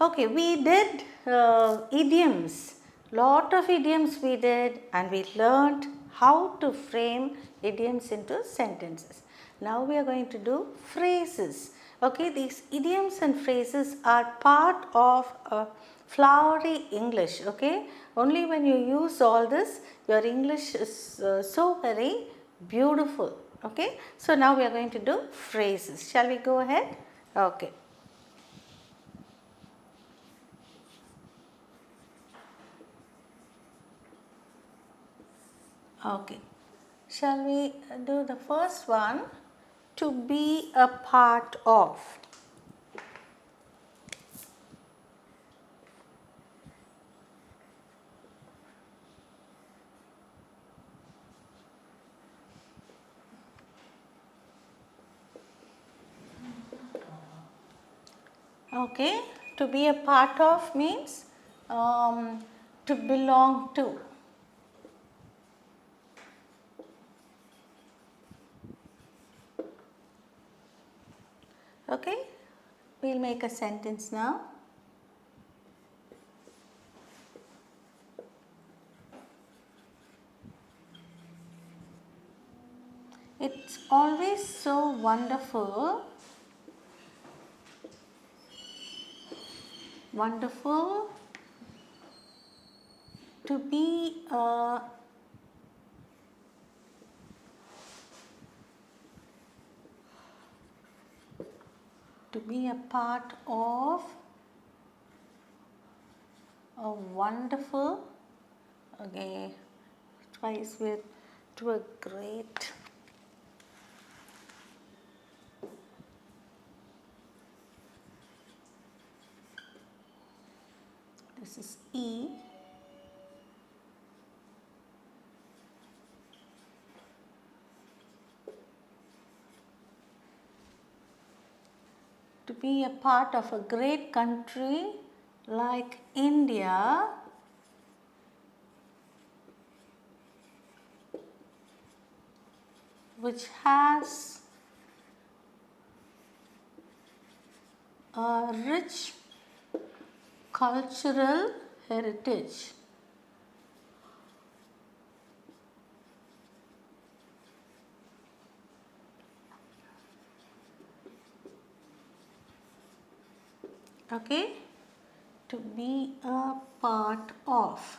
Okay, we did idioms. Lot of idioms we did, and we learned how to frame idioms into sentences. Now we are going to do phrases. Okay, these idioms and phrases are part of flowery English. Okay, only when you use all this, your English is so very beautiful. Okay, so now we are going to do phrases. Shall we go ahead? Okay. Okay. Shall we do the first one? To be a part of. Okay. To be a part of means to belong to. Okay. We'll make a sentence now. It's always so wonderful to be a part of a wonderful, okay, twice with to a great, this is E, to be a part of a great country like India, which has a rich cultural heritage. Okay, to be a part of.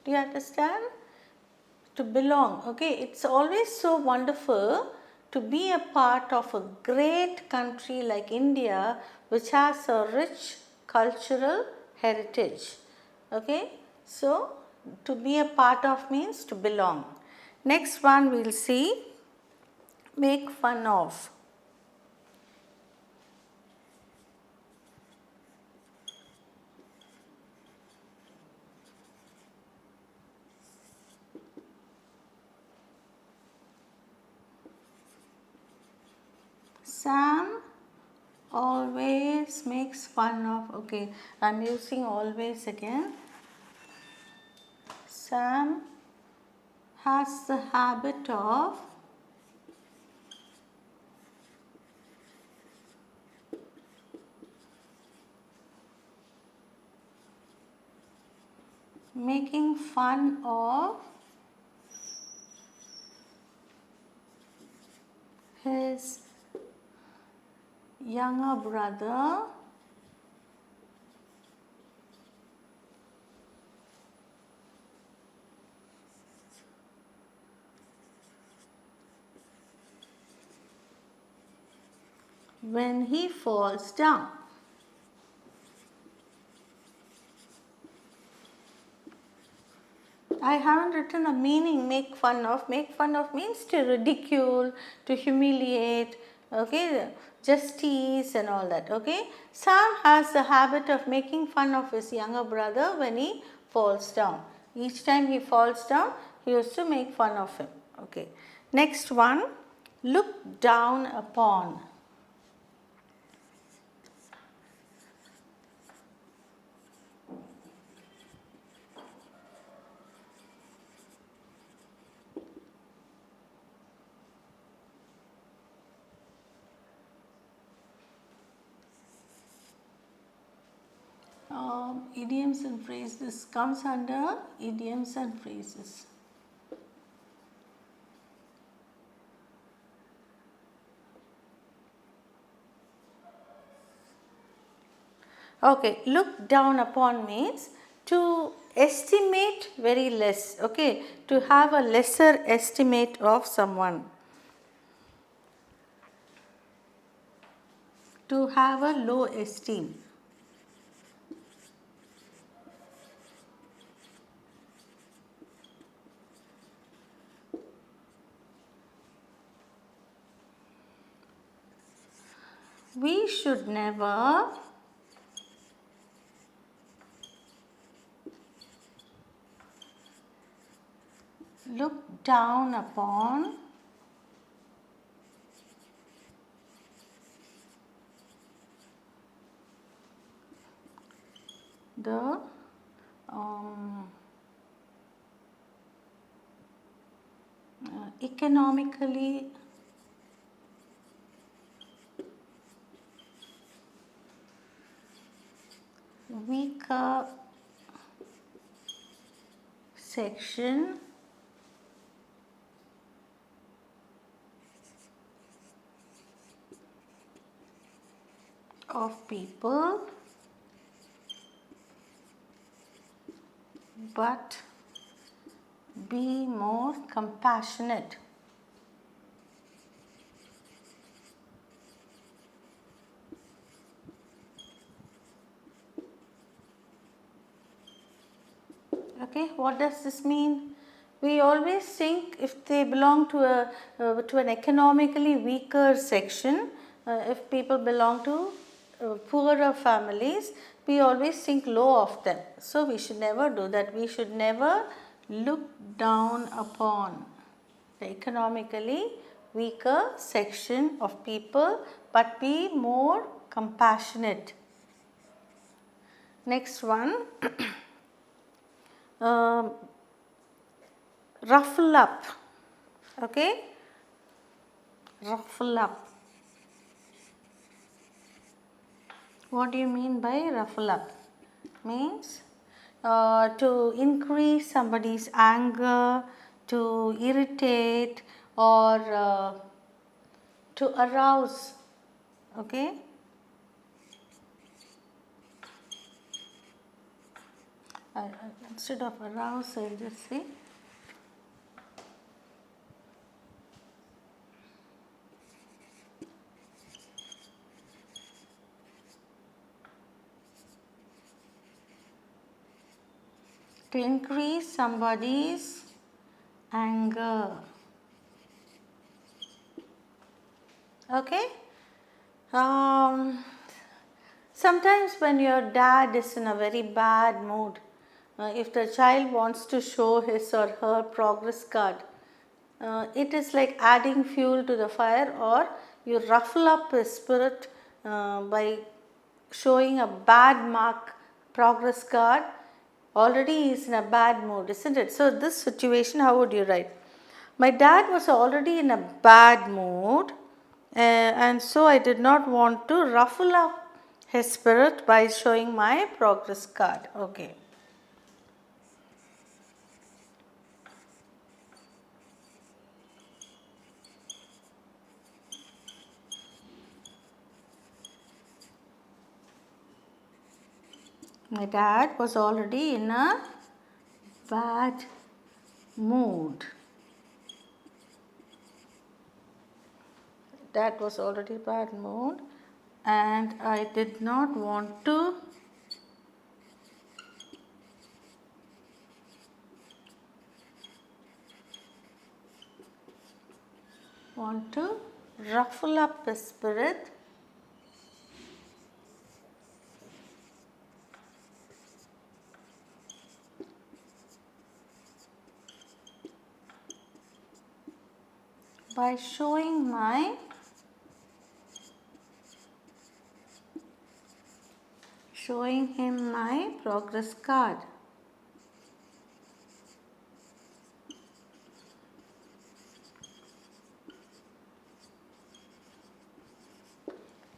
Do you understand? To belong. Okay, it's always so wonderful to be a part of a great country like India, which has a rich cultural heritage. Okay, so to be a part of means to belong. Next one we'll see, make fun of. Sam always makes fun of, okay, I'm using always again. Sam has the habit of making fun of his younger brother when he falls down. I haven't written a meaning, make fun of. Make fun of means to ridicule, to humiliate, okay, just tease and all that, okay. Sam has the habit of making fun of his younger brother when he falls down. Each time he falls down, he used to make fun of him, okay. Next one, look down upon. idioms and phrases comes under idioms and phrases. Okay, look down upon means to estimate very less, okay, to have a lesser estimate of someone. To have a low esteem. We should never look down upon the economically weaker section of people, but be more compassionate. Okay, what does this mean? We always think if they belong to to an economically weaker section, if people belong to poorer families, we always think low of them. So we should never do that. We should never look down upon the economically weaker section of people, but be more compassionate. Next one. Ruffle up, okay, ruffle up. What do you mean by ruffle up? Means to increase somebody's anger, to irritate, or to arouse, okay. Instead of arouse, I will just say to increase somebody's anger, okay. Sometimes when your dad is in a very bad mood, if the child wants to show his or her progress card, it is like adding fuel to the fire, or you ruffle up his spirit by showing a bad mark progress card. Already he is in a bad mood, isn't it? So this situation, how would you write? My dad was already in a bad mood, and so I did not want to ruffle up his spirit by showing my progress card. Okay. My dad was already in a bad mood. Dad was already bad mood, and I did not want to ruffle up his spirit by showing him my progress card.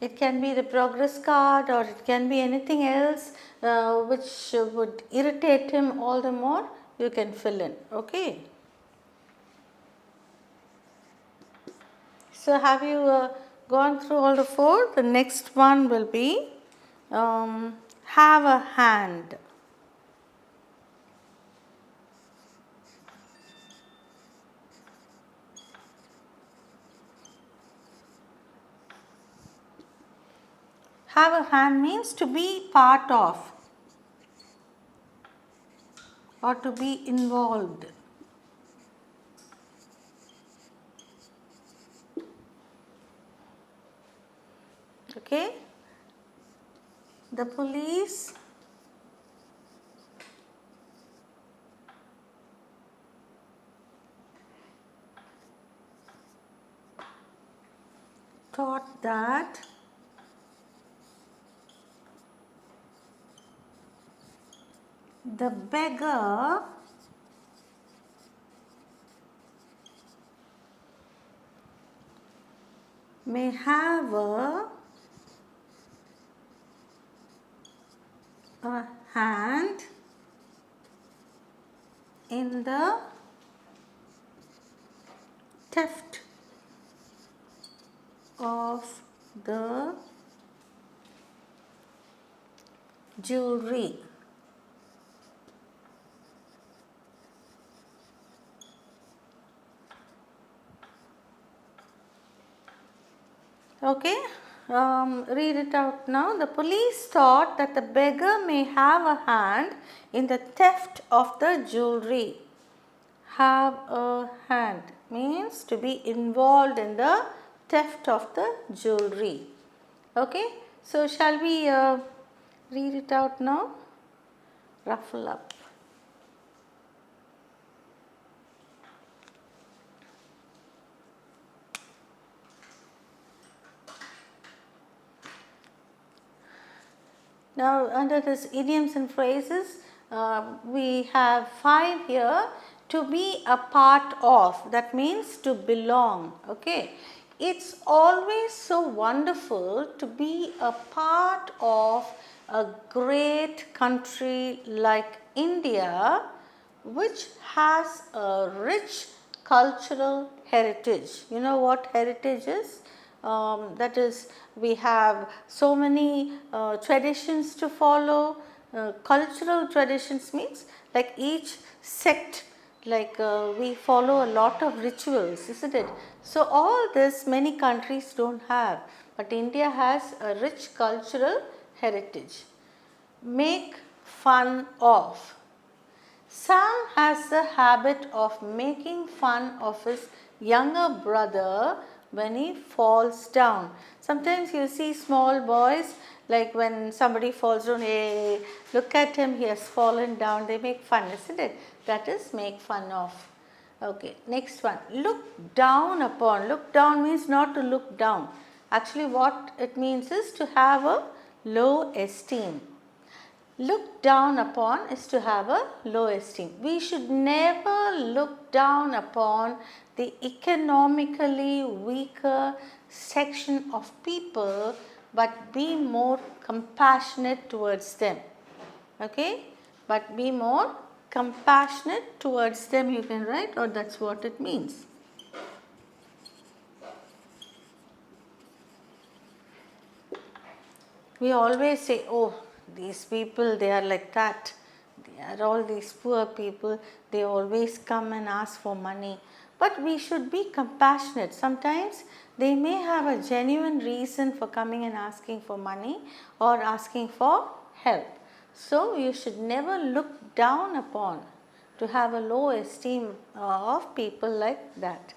It can be the progress card, or it can be anything else which would irritate him all the more, you can fill in. Okay. So, have you gone through all the 4? The next one will be have a hand. Have a hand means to be part of or to be involved. Okay. The police thought that the beggar may have a hand in the theft of the jewelry. Okay, read it out now. The police thought that the beggar may have a hand in the theft of the jewelry. Have a hand means to be involved in the theft of the jewelry. Okay, so shall we read it out now? Ruffle up. Now, under this idioms and phrases, we have 5 here. To be a part of, that means to belong. Okay, it's always so wonderful to be a part of a great country like India, which has a rich cultural heritage. You know what heritage is? That is, we have so many traditions to follow. Cultural traditions means like each sect, like we follow a lot of rituals, isn't it? So, all this many countries don't have, but India has a rich cultural heritage. Make fun of. Sam has the habit of making fun of his younger brother when he falls down. Sometimes you see small boys, like when somebody falls down, hey, look at him, he has fallen down, they make fun, isn't it? That is make fun of. Okay, next one, look down upon. Look down means not to look down. Actually, what it means is to have a low esteem. Look down upon is to have a low esteem. We should never look down upon the economically weaker section of people, but be more compassionate towards them. Okay, but be more compassionate towards them, you can write, or that's what it means. We always say, oh, these people, they are like that. They are all these poor people. They always come and ask for money. But we should be compassionate. Sometimes they may have a genuine reason for coming and asking for money or asking for help. So, you should never look down upon, to have a low esteem of people like that.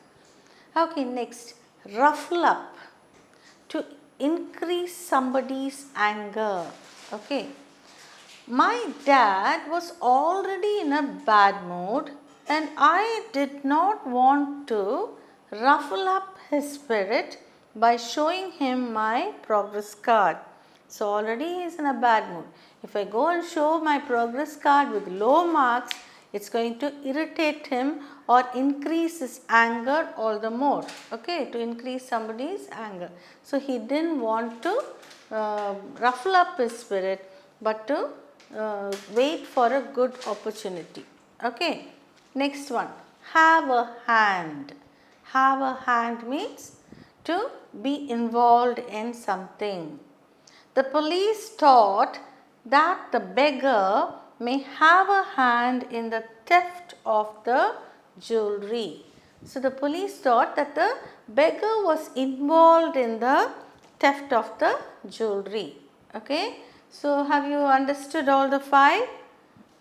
Okay, next, ruffle up. To increase somebody's anger. Okay, my dad was already in a bad mood and I did not want to ruffle up his spirit by showing him my progress card. So, already he is in a bad mood. If I go and show my progress card with low marks, it's going to irritate him or increase his anger all the more. Okay, to increase somebody's anger. So, he didn't want to ruffle up his spirit, but to wait for a good opportunity. Okay. Next one, have a hand. Have a hand means to be involved in something. The police thought that the beggar may have a hand in the theft of the jewelry. So the police thought that the beggar was involved in the theft of the jewelry. Okay. So have you understood all the five?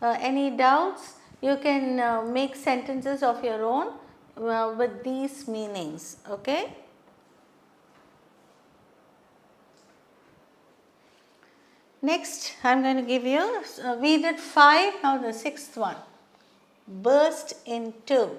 Any doubts? You can make sentences of your own with these meanings. Okay. Next, I am going to give you, we did 5, now the 6th one, burst into.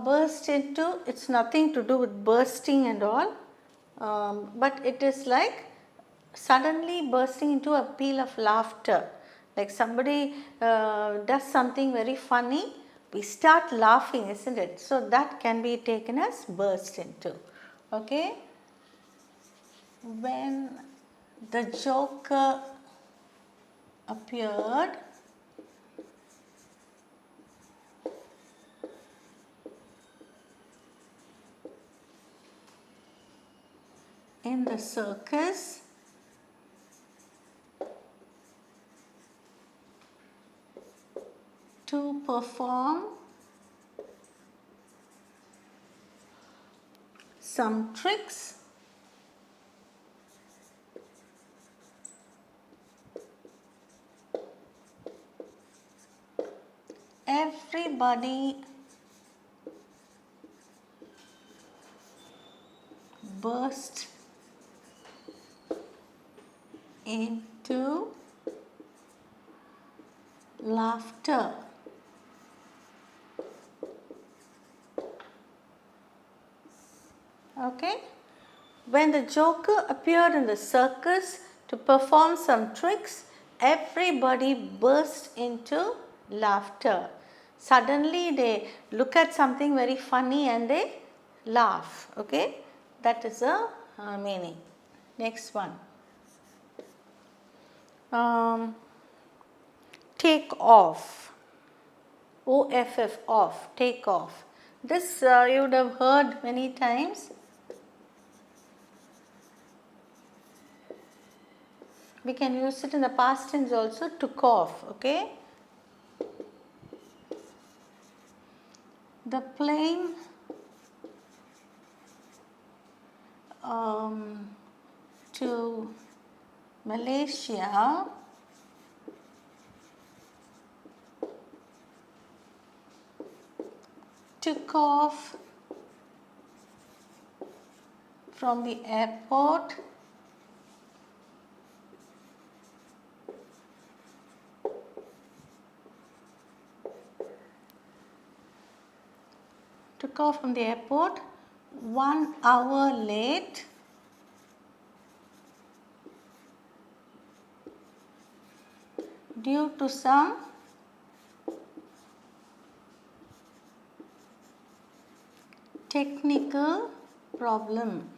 Burst into, it's nothing to do with bursting and all, but it is like suddenly bursting into a peal of laughter. Like somebody does something very funny, we start laughing, isn't it? So that can be taken as burst into. Okay. When the joker appeared, in the circus, to perform some tricks, everybody burst into laughter. Okay. When the joker appeared in the circus to perform some tricks, everybody burst into laughter. Suddenly they look at something very funny and they laugh. Okay. That is the meaning. Next one. Take off. OFF, off, take off. This you would have heard many times. We can use it in the past tense also, took off. Okay. The plane to Malaysia took off from the airport took off from the airport 1 hour late due to some technical problem.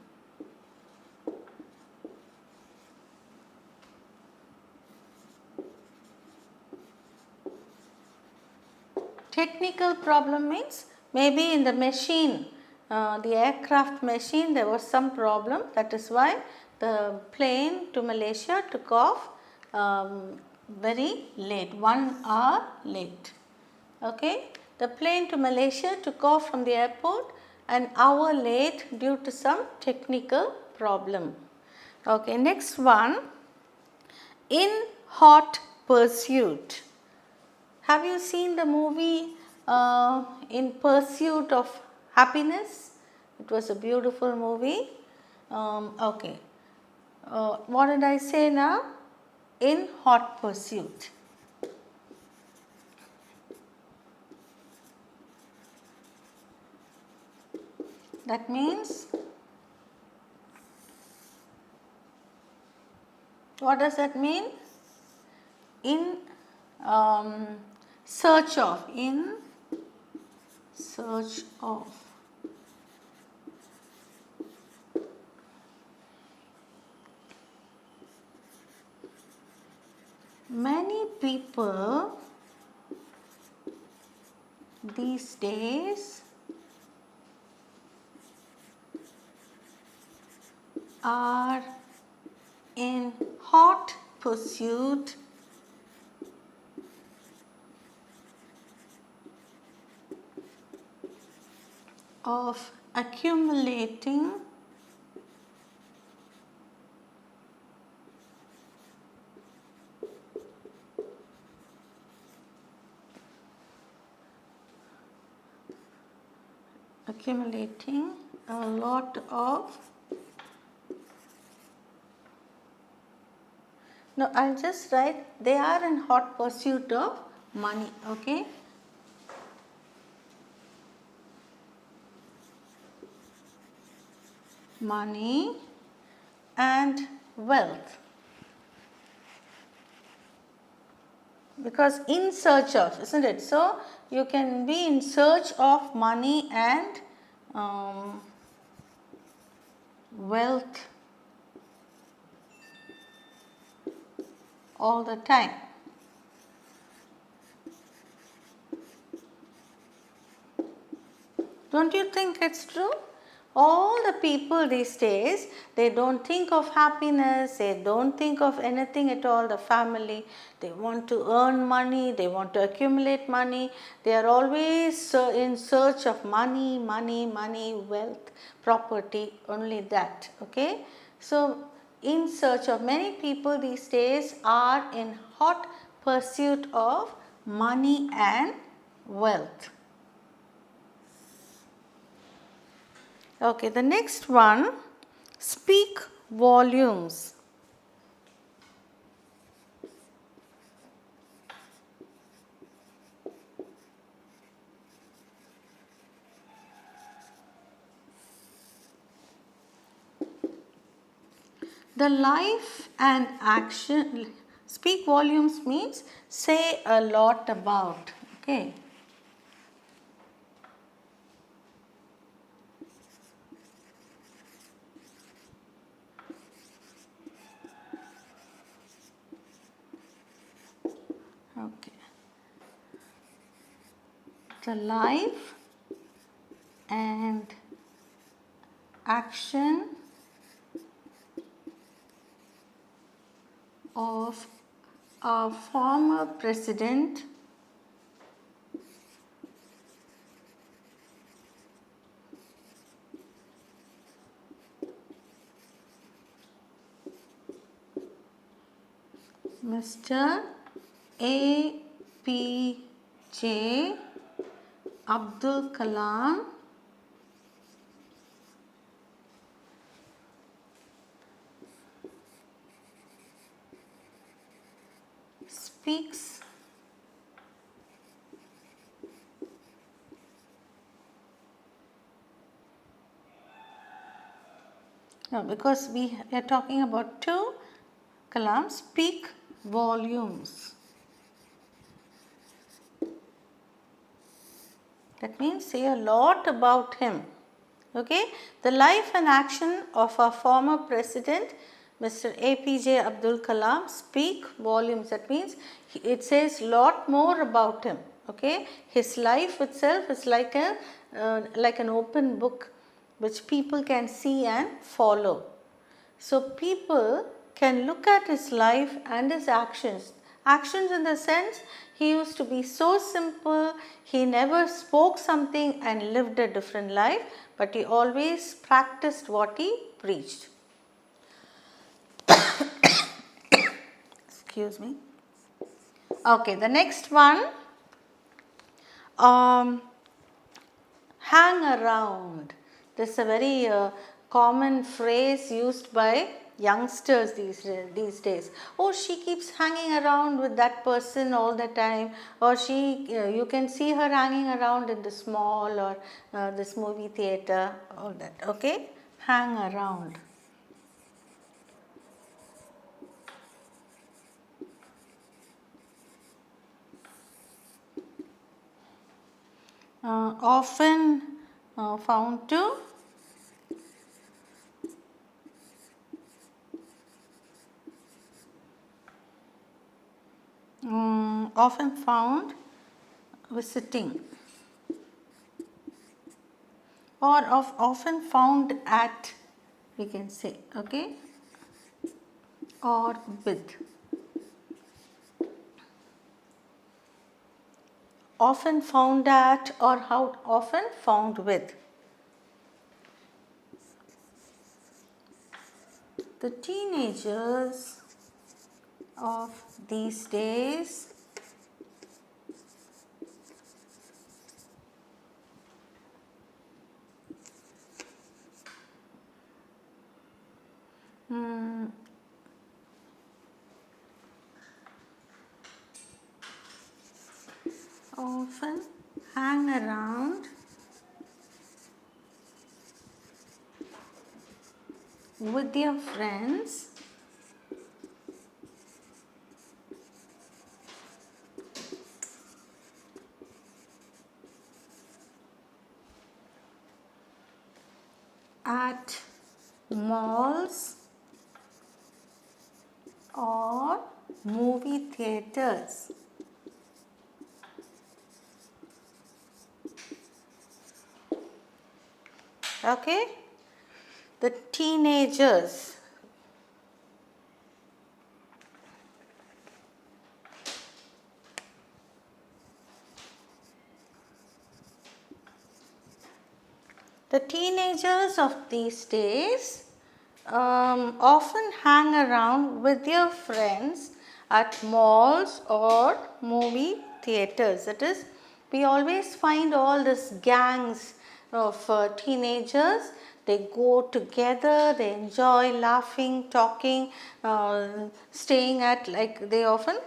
Technical problem means maybe in the machine, the aircraft machine, there was some problem. That is why the plane to Malaysia took off very late, 1 hour late. Okay. The plane to Malaysia took off from the airport an hour late due to some technical problem. Okay. Next one, in hot pursuit. Have you seen the movie In Pursuit of Happiness? It was a beautiful movie. Okay. What did I say now? In hot pursuit. That means, what does that mean? In search of, in search of. Many people these days are in hot pursuit of accumulating a lot of. No, I'll just write they are in hot pursuit of money, okay? Money and wealth. Because in search of, isn't it? So, you can be in search of money and wealth all the time. Don't you think it's true? All the people these days, they don't think of happiness, they don't think of anything at all, the family. They want to earn money, they want to accumulate money. They are always in search of money, wealth, property, only that, okay? So, in search of, many people these days are in hot pursuit of money and wealth. Okay, the next one, speak volumes. The life and action, speak volumes means say a lot about, okay. Okay. The life and action of our former president Mr. A.P.J. Abdul Kalam speaks no, because we are talking about two Kalam, speak volumes. That means say a lot about him. Okay, the life and action of our former president, Mr. APJ Abdul Kalam, speak volumes. That means it says lot more about him. Okay, his life itself is like an open book which people can see and follow. So people can look at his life and his actions. Actions in the sense he used to be so simple, he never spoke something and lived a different life, but he always practiced what he preached. Excuse me. Okay, the next one, hang around. This is a very common phrase used by youngsters these days. Oh, she keeps hanging around with that person all the time, or you can see her hanging around in this mall or this movie theater, all that. Okay, hang around. often found to often found visiting, or often found at, we can say, okay, or with. Often found at or how often found with. The teenagers of these days often hang around with their friends at malls or movie theaters. Okay, the teenagers. The teenagers of these days often hang around with their friends at malls or movie theaters. That is, we always find all these gangs of teenagers. They go together, they enjoy laughing, talking, staying at, like, they often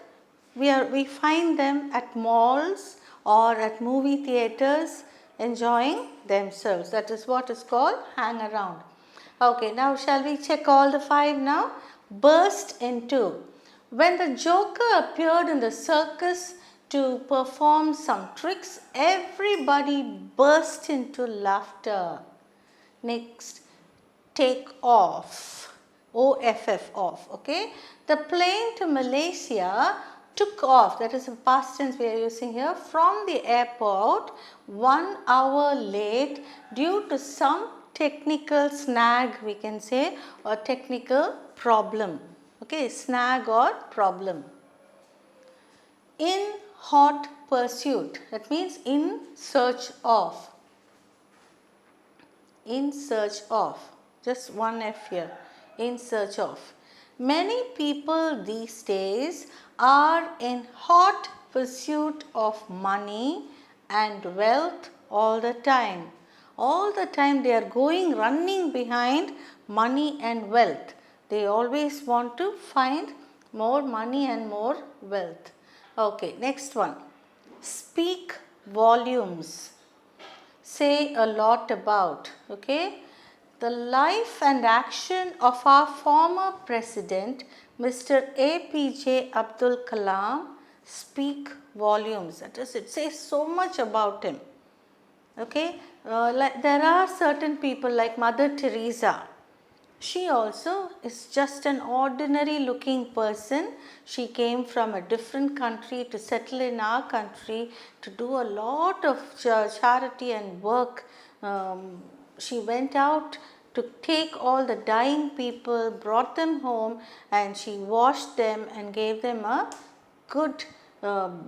we find them at malls or at movie theaters enjoying themselves. That is what is called hang around. Okay, now shall we check all the 5 now? Burst into. When the Joker appeared in the circus to perform some tricks, everybody burst into laughter. Next, take off. OFF, off. Okay. The plane to Malaysia took off. That is a past tense we are using here, from the airport 1 hour late due to some technical snag, we can say, or technical problem. Okay, snag or problem. In hot pursuit, that means in search of. In search of, just one F here, in search of. Many people these days are in hot pursuit of money and wealth all the time. All the time they are running behind money and wealth. They always want to find more money and more wealth. Okay, next one. Speak volumes. Say a lot about. Okay, the life and action of our former president, Mr. APJ Abdul Kalam, speak volumes. That is, it says so much about him. Okay, like there are certain people like Mother Teresa. She also is just an ordinary looking person. She came from a different country to settle in our country to do a lot of charity and work. She went out to take all the dying people, brought them home, and she washed them and gave them a good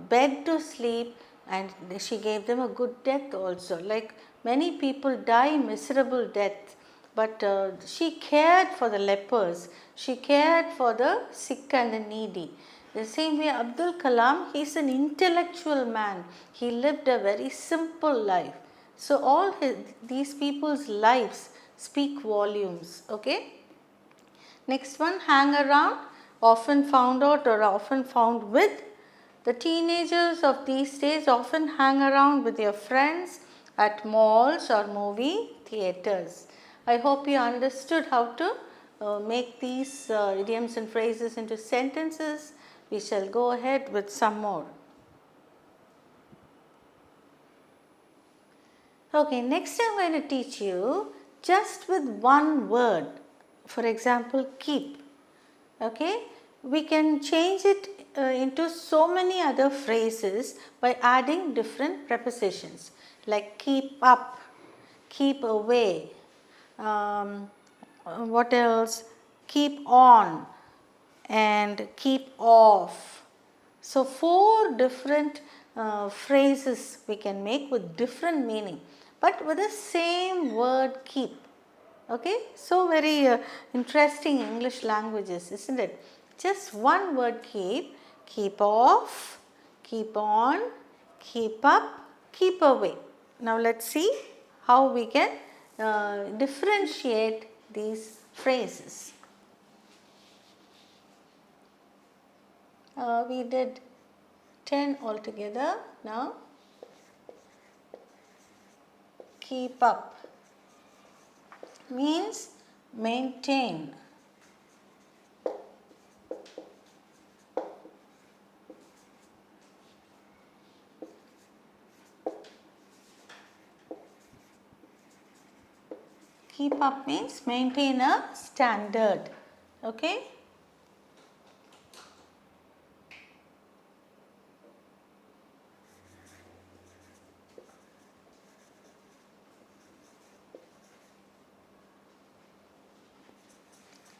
bed to sleep, and she gave them a good death also. Like many people die miserable death, but she cared for the lepers, she cared for the sick and the needy. The same way Abdul Kalam, he is an intellectual man, he lived a very simple life. So all these people's lives speak volumes. Okay. Next one, hang around, often found out or often found with. The teenagers of these days often hang around with their friends at malls or movie theaters. I hope you understood how to make these idioms and phrases into sentences. We shall go ahead with some more. Okay, next I am going to teach you just with one word. For example, keep. Okay, we can change it into so many other phrases by adding different prepositions like keep up, keep away, what else, keep on and keep off. So, 4 different phrases we can make with different meaning, but with the same word keep. Okay, so very interesting English languages, isn't it? Just one word keep off, keep on, keep up, keep away. Now let's see how we can differentiate these phrases. We did 10 altogether. Now keep up means maintain. Keep up means maintain a standard. Okay.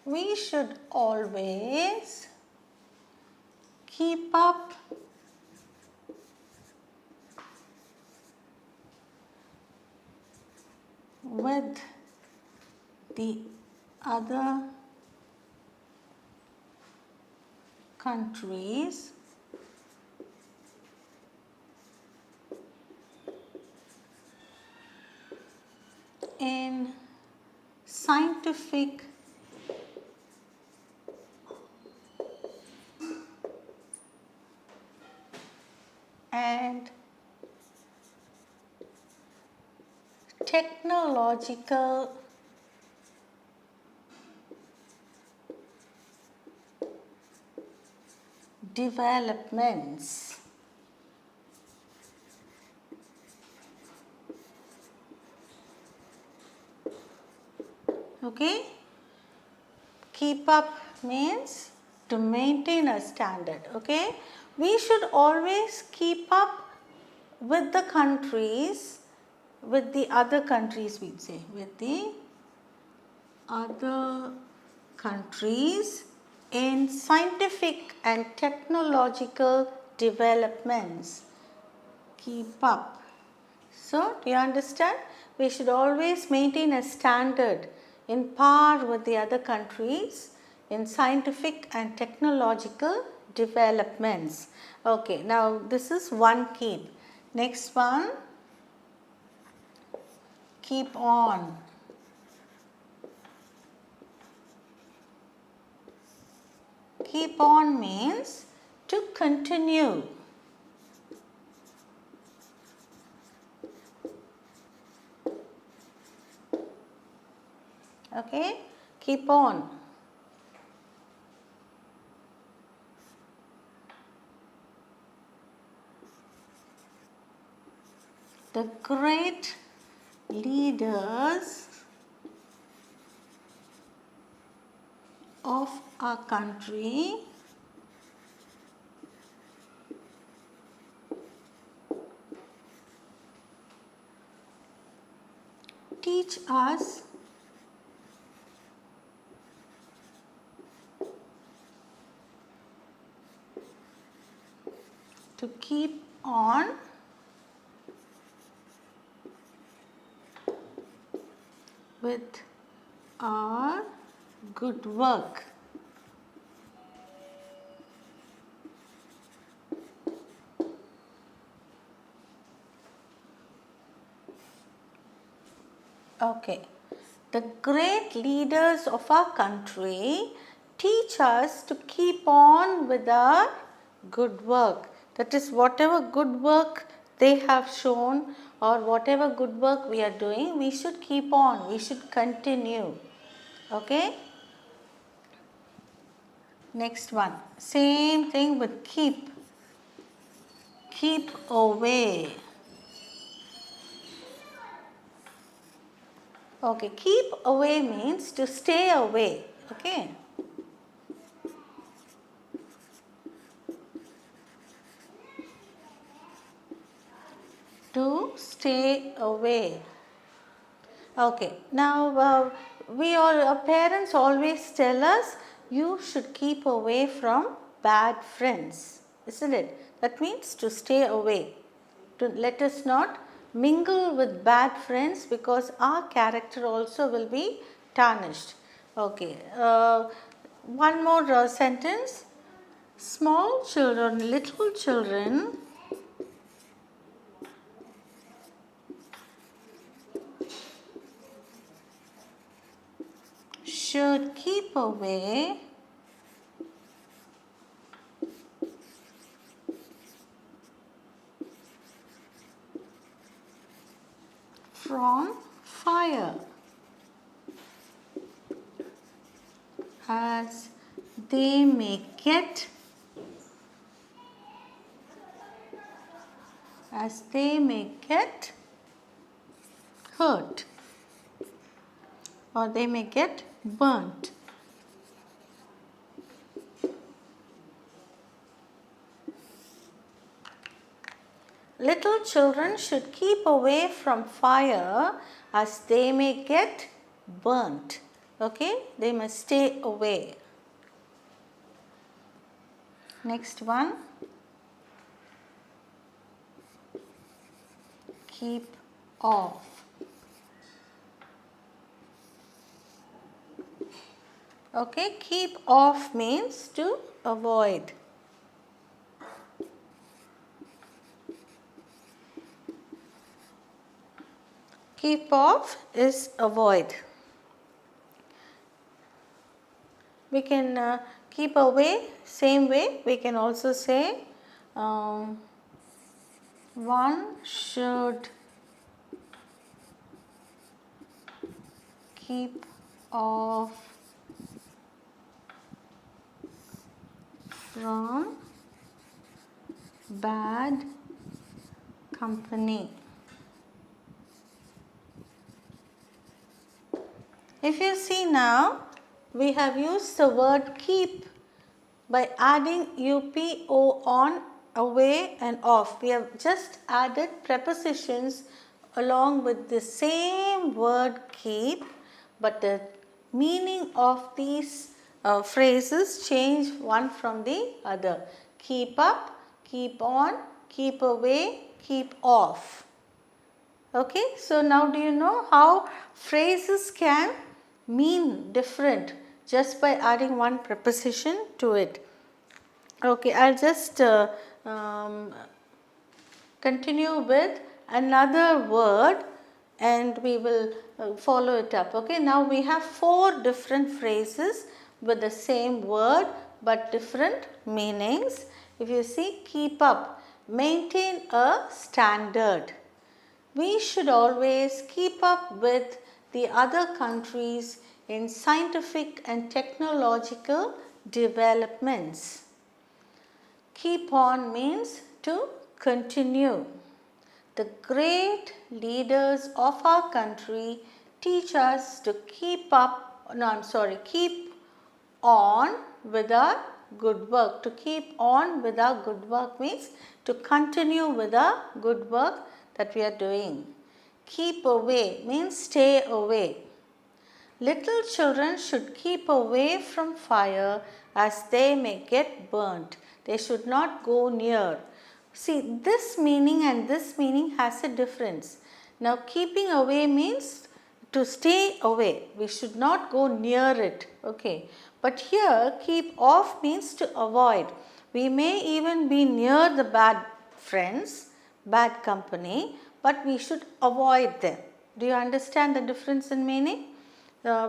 We should always keep up with the other countries in scientific and technological developments. Okay, keep up means to maintain a standard. Okay, we should always keep up with the countries, with the other countries, we'd say, with the other countries in scientific and technological developments. Keep up. So, do you understand? We should always maintain a standard in par with the other countries in scientific and technological developments. Okay, now this is one keep. Next one, keep on. Keep on means to continue. Okay, keep on. The great leaders of our country teach us to keep on with our good work. Okay, the great leaders of our country teach us to keep on with our good work. That is, whatever good work they have shown or whatever good work we are doing, we should keep on, we should continue. Okay. Next one, same thing with keep. Keep away. Okay, keep away means to stay away. Okay. To stay away. Okay, now our parents always tell us you should keep away from bad friends, isn't it? That means to stay away, to let us not mingle with bad friends because our character also will be tarnished. Okay, one more sentence. Small children, little children should keep away from fire as they may get hurt or they may get burnt. Little children should keep away from fire as they may get burnt. Okay, they must stay away. Next one. Keep off. Okay, keep off means to avoid. Keep off is avoid. We can keep away, same way we can also say one should keep off from bad company. If you see now, we have used the word keep by adding UPO on, away and off. We have just added prepositions along with the same word keep, but the meaning of these phrases change one from the other. Keep up, keep on, keep away, keep off. Okay, so now do you know how phrases can mean different just by adding one preposition to it? Okay, I'll just continue with another word and we will follow it up. Okay, now we have 4 different phrases with the same word but different meanings. If you see, keep up, maintain a standard. We should always keep up with the other countries in scientific and technological developments. Keep on means to continue. The great leaders of our country teach us to keep on with our good work. To keep on with our good work means to continue with our good work that we are doing. Keep away means stay away. Little children should keep away from fire as they may get burnt. They should not go near. See, this meaning and this meaning has a difference. Now, keeping away means to stay away. We should not go near it. Okay. But here, keep off means to avoid. We may even be near the bad friends, bad company, but we should avoid them. Do you understand the difference in meaning?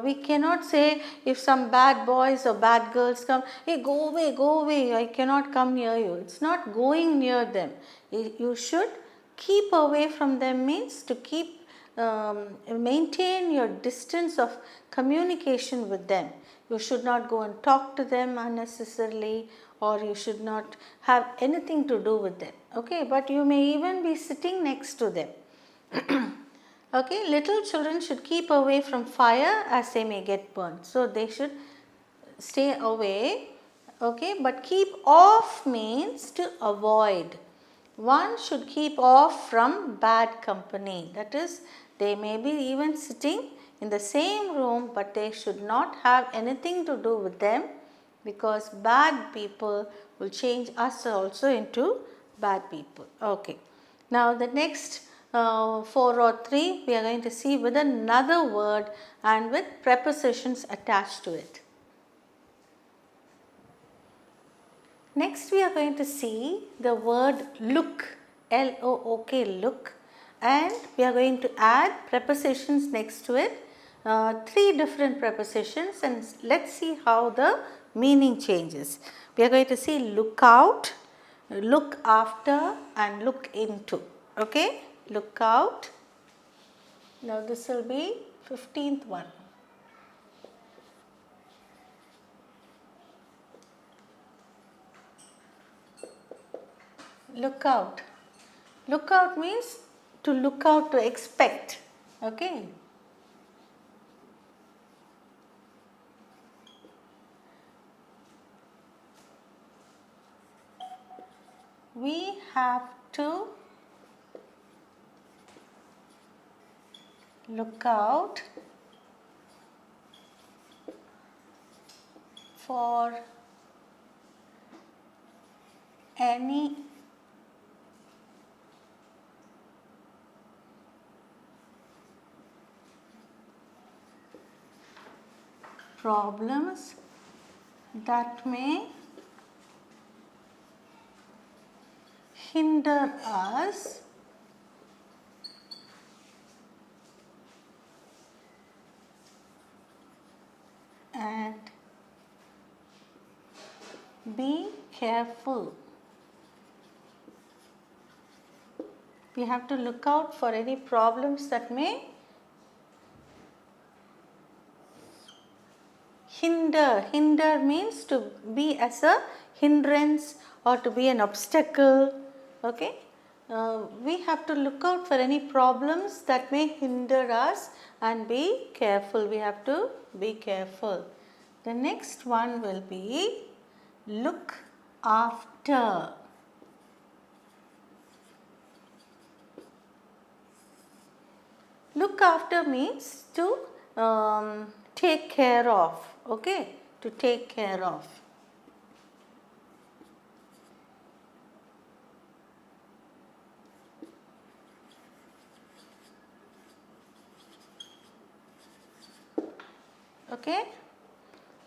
We cannot say if some bad boys or bad girls come, hey, go away, I cannot come near you. It's not going near them. You should keep away from them means to keep, maintain your distance of communication with them. You should not go and talk to them unnecessarily, or you should not have anything to do with them. Okay, but you may even be sitting next to them. Okay, little children should keep away from fire as they may get burned. So they should stay away. Okay, but keep off means to avoid. One should keep off from bad company. That is, they may be even sitting in the same room, but they should not have anything to do with them, because bad people will change us also into bad people. Okay. Now the next 4 or 3 we are going to see with another word and with prepositions attached to it. Next we are going to see the word look, L-O-O-K, look, and we are going to add prepositions next to it, 3 different prepositions, and let's see how the meaning changes. We are going to see look out, look after and look into. Okay, look out. Now this will be 15th one. Look out. Look out means to look out, to expect. Okay. We have to look out for any problems that may hinder us and be careful. We have to look out for any problems that may hinder. Hinder means to be as a hindrance or to be an obstacle. Okay. We have to look out for any problems that may hinder us and be careful. We have to be careful. The next one will be look after. Look after means to take care of. Okay, to take care of. Okay.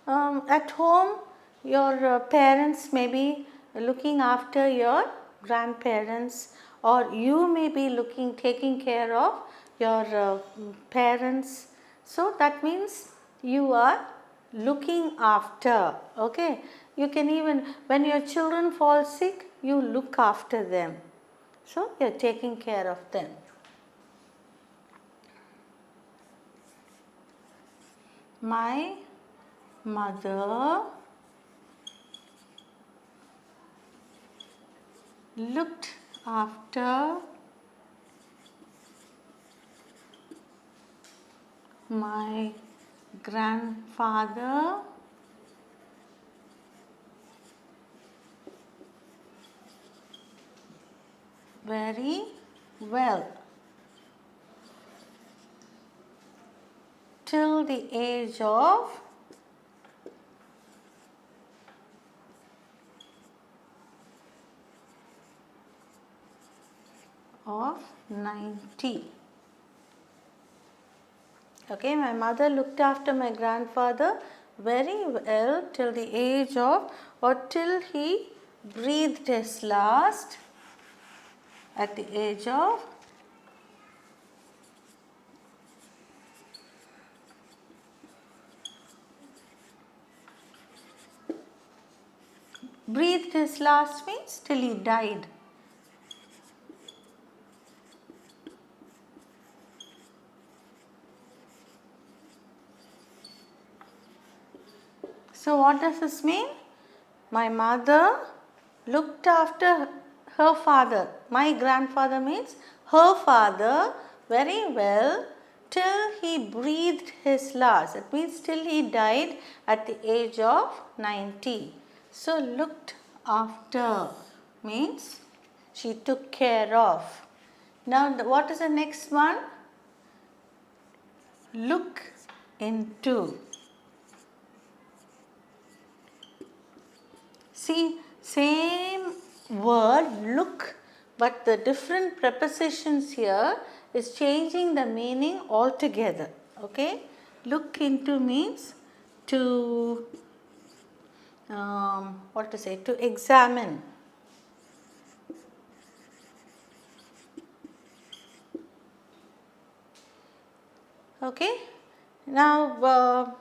At home, your parents may be looking after your grandparents, or you may be taking care of your parents. So that means you are looking after. Okay. You can even, when your children fall sick, you look after them. So you are taking care of them. My mother looked after my grandfather very well till the age of 90. Okay, my mother looked after my grandfather very well till the age of, or till he breathed his last at the age of 'means till he died. So what does this mean? My mother looked after her father. My grandfather means her father very well till he breathed his last. It means till he died at the age of 90. So looked after means she took care of. Now what is the next one? Look into. See, same word look, but the different prepositions here is changing the meaning altogether. Okay, look into means to what to say, to examine. Okay, now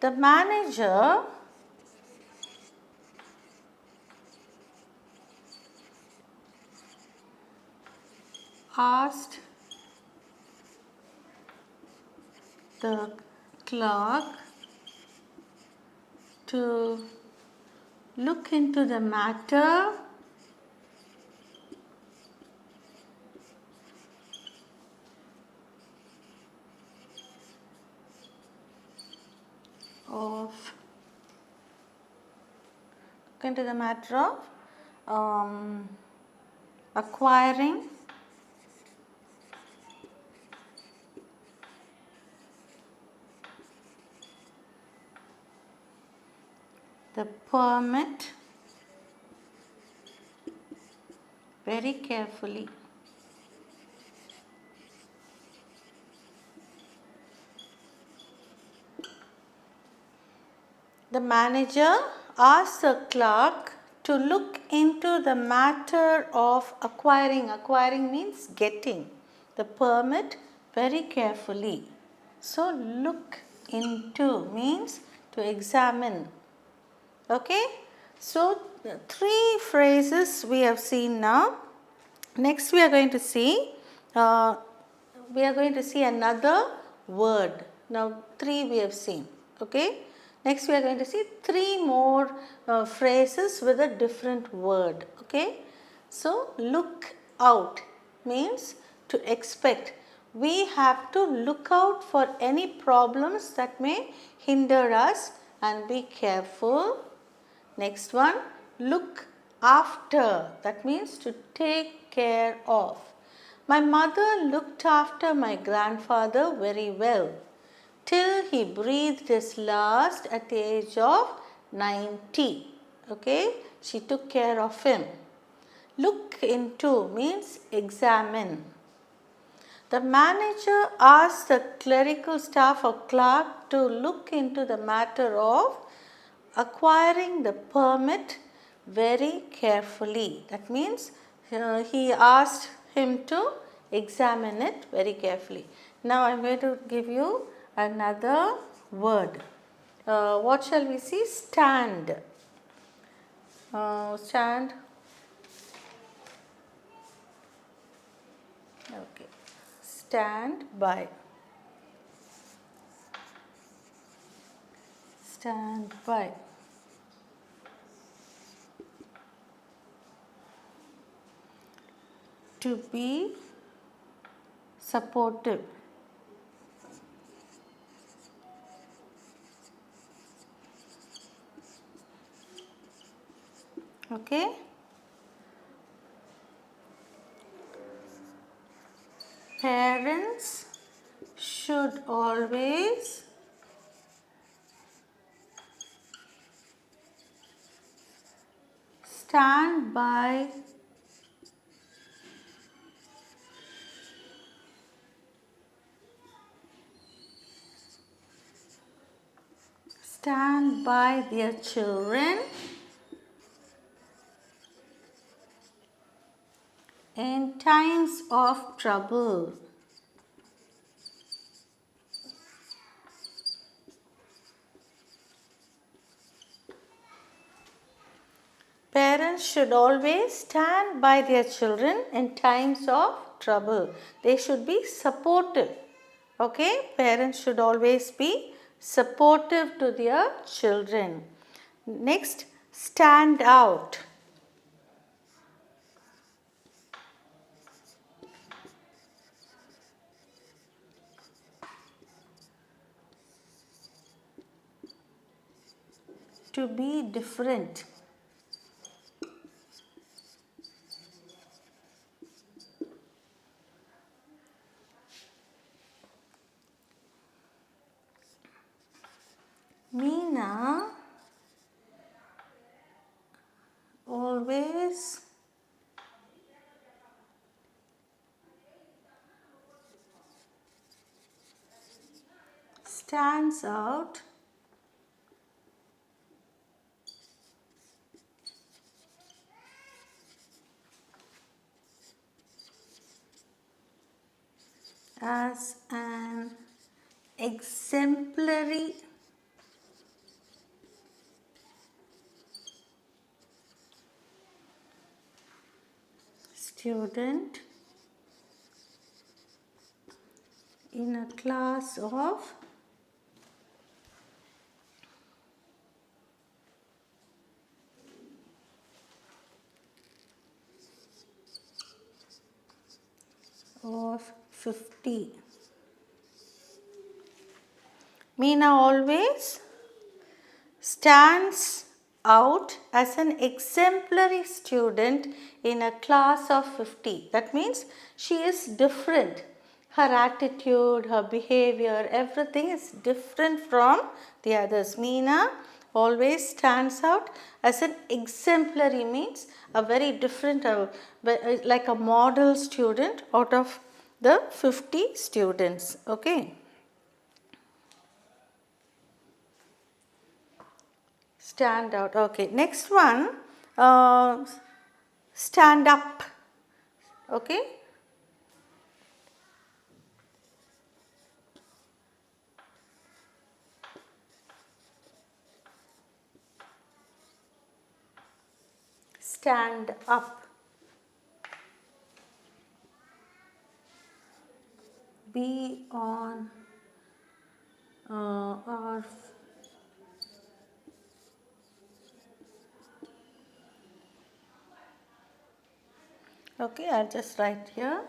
the manager asked the clerk to look into the matter of acquiring the permit very carefully. The manager asked the clerk to look into the matter of acquiring. Acquiring means getting the permit very carefully. So look into means to examine. Okay, so three phrases we have seen now. Next we are going to see another word. Now three we have seen. Okay, next we are going to see three more phrases with a different word. Okay, so look out means to expect. We have to look out for any problems that may hinder us and be careful. Next one, look after, that means to take care of. My mother looked after my grandfather very well till he breathed his last at the age of 90. Okay, she took care of him. Look into means examine. The manager asked the clerical staff or clerk to look into the matter of acquiring the permit very carefully. That means he asked him to examine it very carefully. Now I am going to give you another word. What shall we see? Stand. Stand. Okay. Stand by. Stand by. To be supportive. Okay. Parents should always stand by their children in times of trouble. Parents should always stand by their children in times of trouble. They should be supportive. Okay, parents should always be supportive to their children. Next, stand out. to be different. Meena always stands out as an exemplary student in a class of 50. Meena always stands out as an exemplary student in a class of 50. That means she is different. Her attitude, her behavior, everything is different from the others. Meena always stands out as an exemplary, means a very different, like a model student out of the 50 students. Okay. Stand out. Okay. Next one, stand up. Okay. Stand up. Be on or okay, I'll just write here.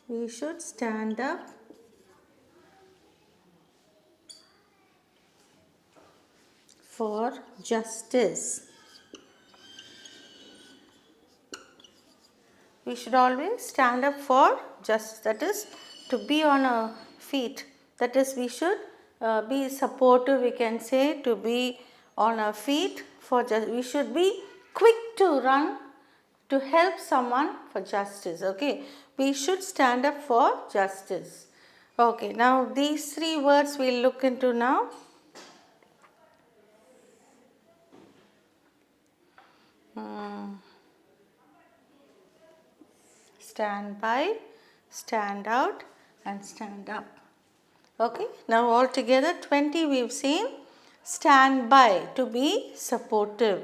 We should stand up for justice. We should always stand up for justice, that is to be on our feet. That is, we should be supportive, we can say, to be on our feet for justice. We should be quick to run to help someone for justice. Okay, we should stand up for justice. Okay, now these three words we'll look into now. Stand by, stand out and stand up. Okay, now all together 20 we've seen. Stand by, to be supportive.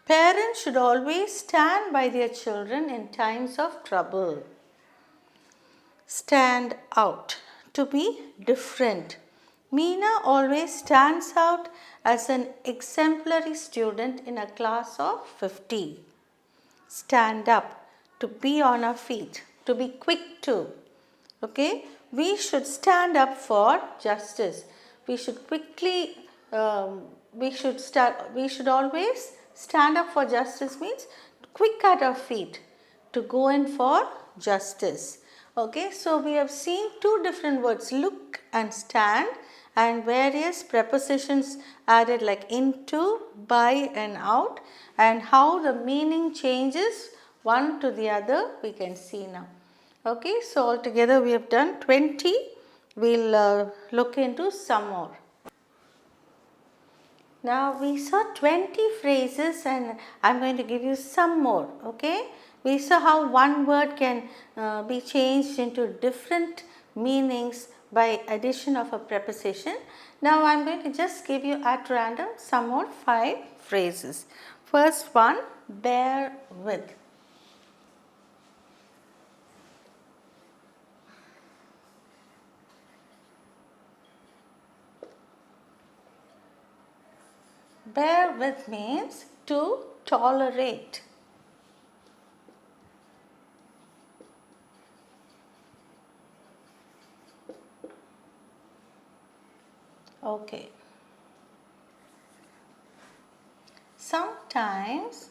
Parents should always stand by their children in times of trouble. Stand out, to be different. Meena always stands out as an exemplary student in a class of 50. Stand up, to be on our feet, to be quick to. Okay, we should stand up for justice. We should quickly, we should always stand up for justice, means quick at our feet to go in for justice. Okay, so we have seen two different words, look and stand, and various prepositions added like into, by and out, and how the meaning changes one to the other we can see now. Okay, so altogether we have done 20. We'll look into some more. Now we saw 20 phrases and I am going to give you some more. Okay, we saw how one word can be changed into different meanings by addition of a preposition. Now I am going to just give you at random some more 5 phrases. First one, bear with. Bear with means to tolerate. Okay. Sometimes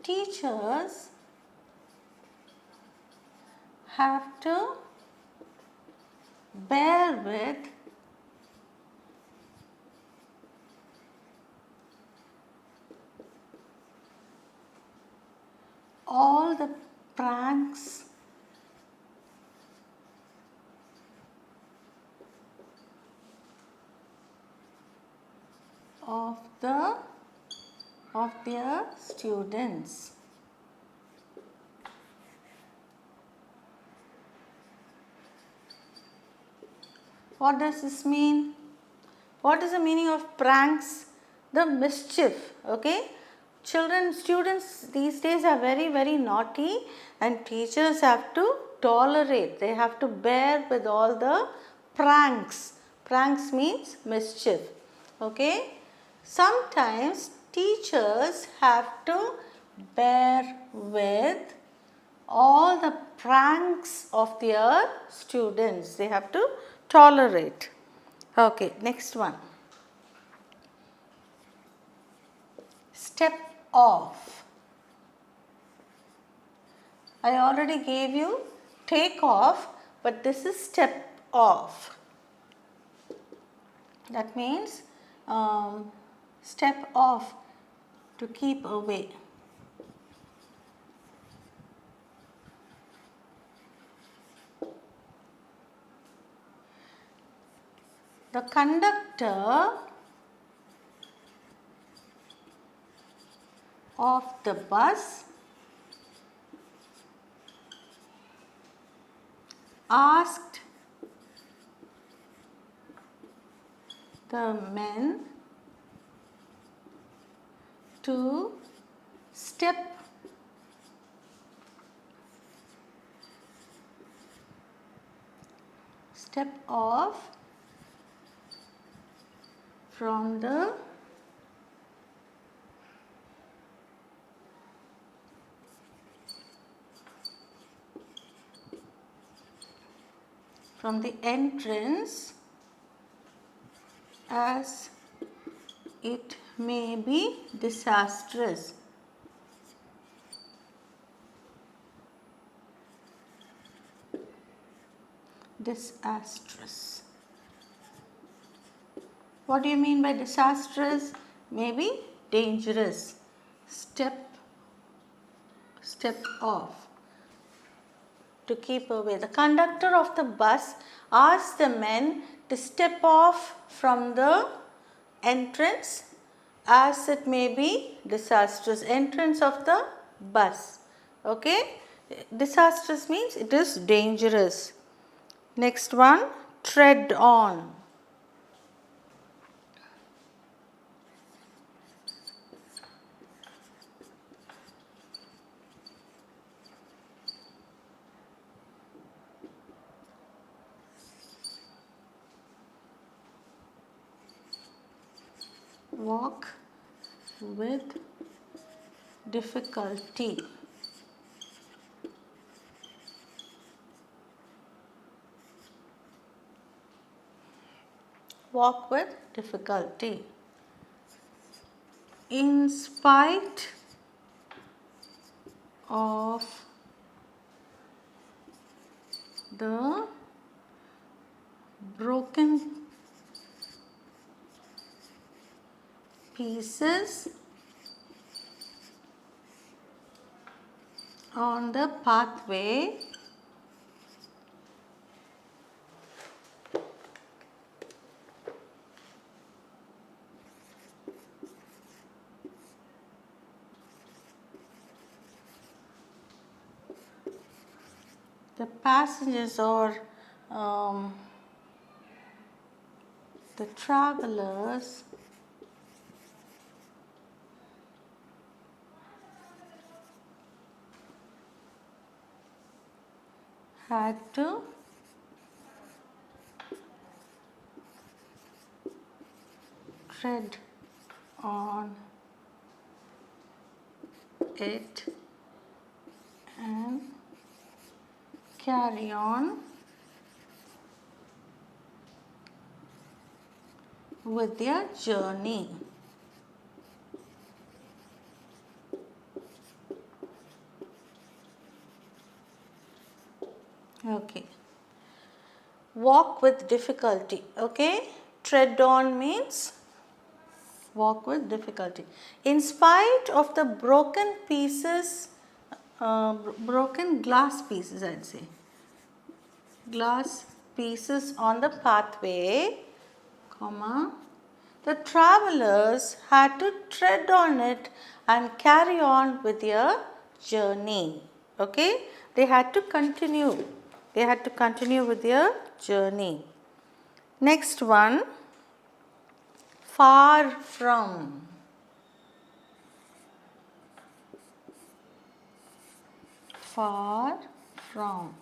teachers have to bear with all the pranks of their students. What does this mean? What is the meaning of pranks? The mischief. Okay. Students these days are very, very naughty, and teachers have to tolerate. They have to bear with all the pranks. Pranks means mischief. Okay. Sometimes teachers have to bear with all the pranks of their students. They have to tolerate. Okay, next one. Step off. I already gave you take off, but this is step off. That means step off, to keep away. The conductor of the bus asked the men to step off from the entrance, as it may be disastrous. Disastrous. What do you mean by disastrous? Maybe dangerous. Step off, to keep away. The conductor of the bus asked the men to step off from the entrance, as it may be disastrous. Entrance of the bus. Okay. Disastrous means it is dangerous. Next one, tread on. Walk with difficulty. Walk with difficulty. In spite of the broken pieces on the pathway, the passengers or the travelers had to tread on it and carry on with their journey. Okay. Walk with difficulty. Okay. Tread on means walk with difficulty. In spite of the broken pieces, broken glass pieces, I'd say. Glass pieces on the pathway, comma, the travelers had to tread on it and carry on with their journey. Okay, they had to continue. They had to continue with their journey. Next one, far from. Far from.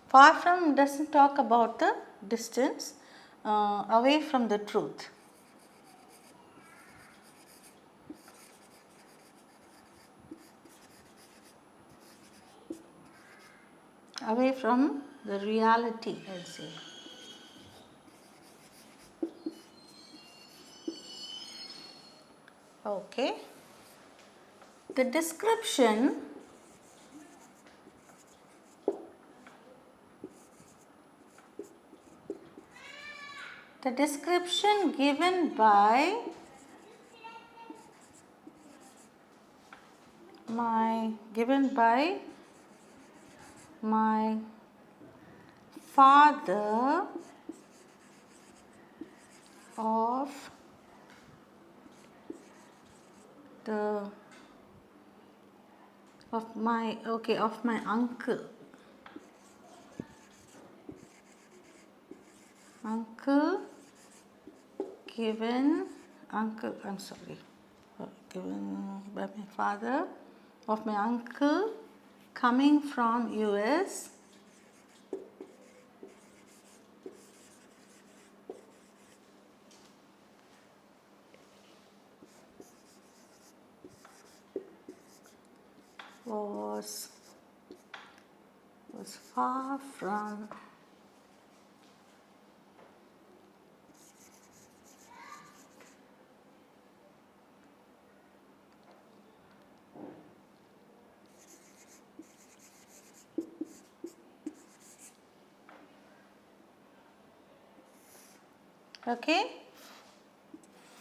Far from doesn't talk about the distance, away from the truth. Away from the reality, I'll say. Okay. The description given by my father of my uncle given by my father of my uncle coming from US was far from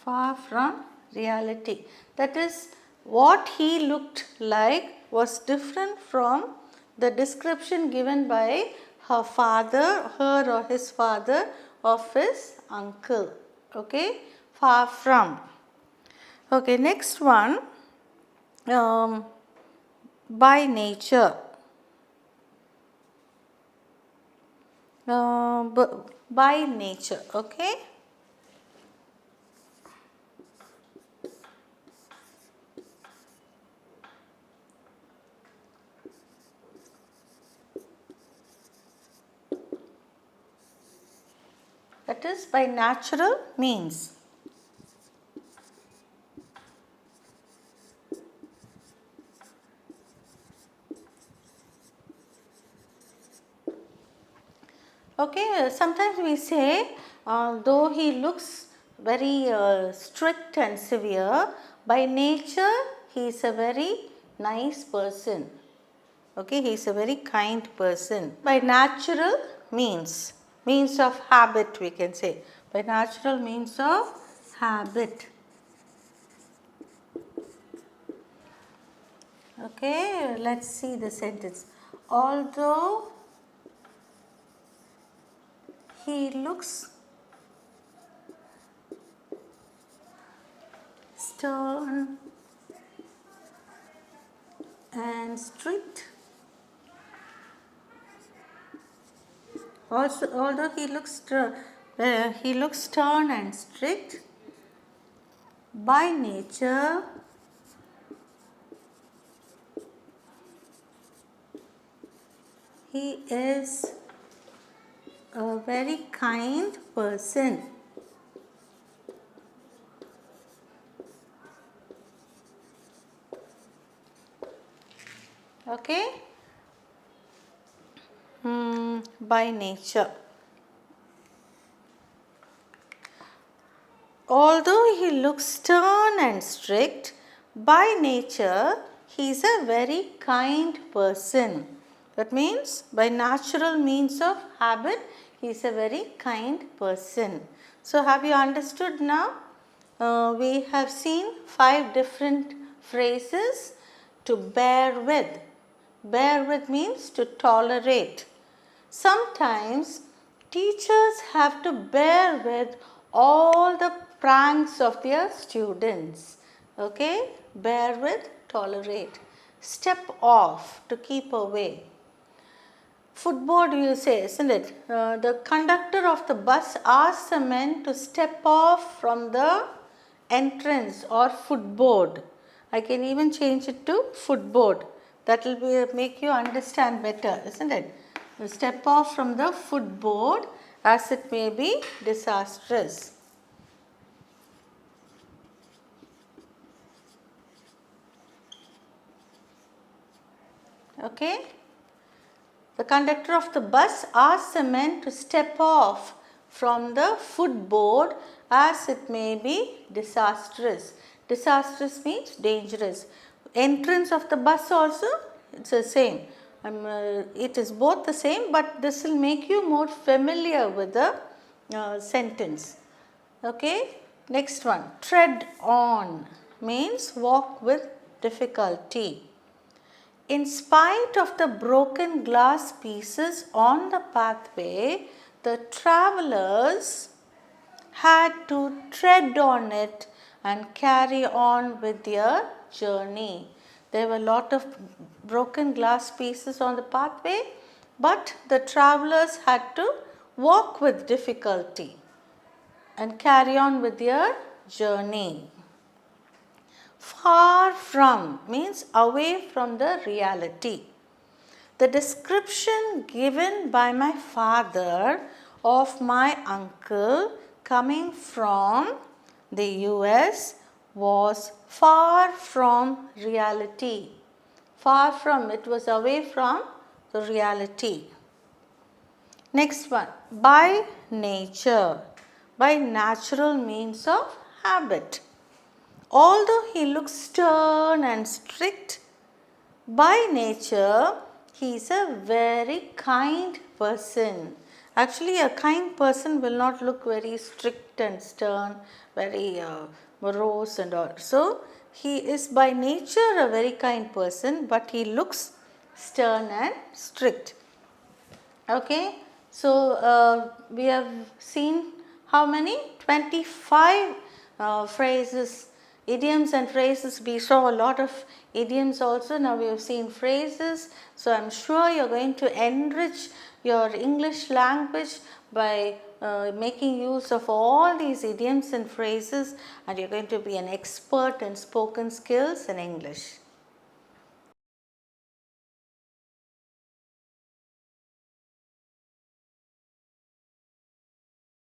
far from reality. That is, what he looked like was different from the description given by her or his father of his uncle. Okay, far from. Okay, next one, by nature. By nature, okay. That is by natural means. Okay, sometimes we say, though he looks very strict and severe, by nature he is a very nice person. Okay, he is a very kind person. By natural means of habit, we can say. By natural means of habit. Okay, let's see the sentence. Although he looks stern and strict, although he looks stern and strict, by nature he is a very kind person. Okay. By nature. Although he looks stern and strict, by nature he is a very kind person. That means by natural means of habit, he is a very kind person. So have you understood now? We have seen 5 different phrases to bear with. Bear with means to tolerate. Sometimes teachers have to bear with all the pranks of their students. Okay? Bear with, tolerate. Step off, to keep away. Footboard you say, isn't it? The conductor of the bus asks the men to step off from the entrance or footboard. I can even change it to footboard. That will make you understand better, isn't it? Step off from the footboard, as it may be disastrous. Okay? The conductor of the bus asks the men to step off from the footboard, as it may be disastrous. Disastrous means dangerous. Entrance of the bus also, it's the same. It is both the same, but this will make you more familiar with the sentence. Okay, next one, tread on means walk with difficulty. In spite of the broken glass pieces on the pathway, the travelers had to tread on it and carry on with their journey. There were a lot of broken glass pieces on the pathway, but the travelers had to walk with difficulty and carry on with their journey. Far from means away from the reality. The description given by my father of my uncle coming from the US was far from reality. Far from, it was away from the reality. Next one, by nature, by natural means of habit. Although he looks stern and strict, by nature he is a very kind person. Actually, a kind person will not look very strict and stern, very morose and all. So, he is by nature a very kind person, but he looks stern and strict. Okay, so we have seen how many? 25 phrases, idioms and phrases. We saw a lot of idioms also. Now we have seen phrases. So I am sure you are going to enrich your English language by making use of all these idioms and phrases, and you are going to be an expert in spoken skills in English.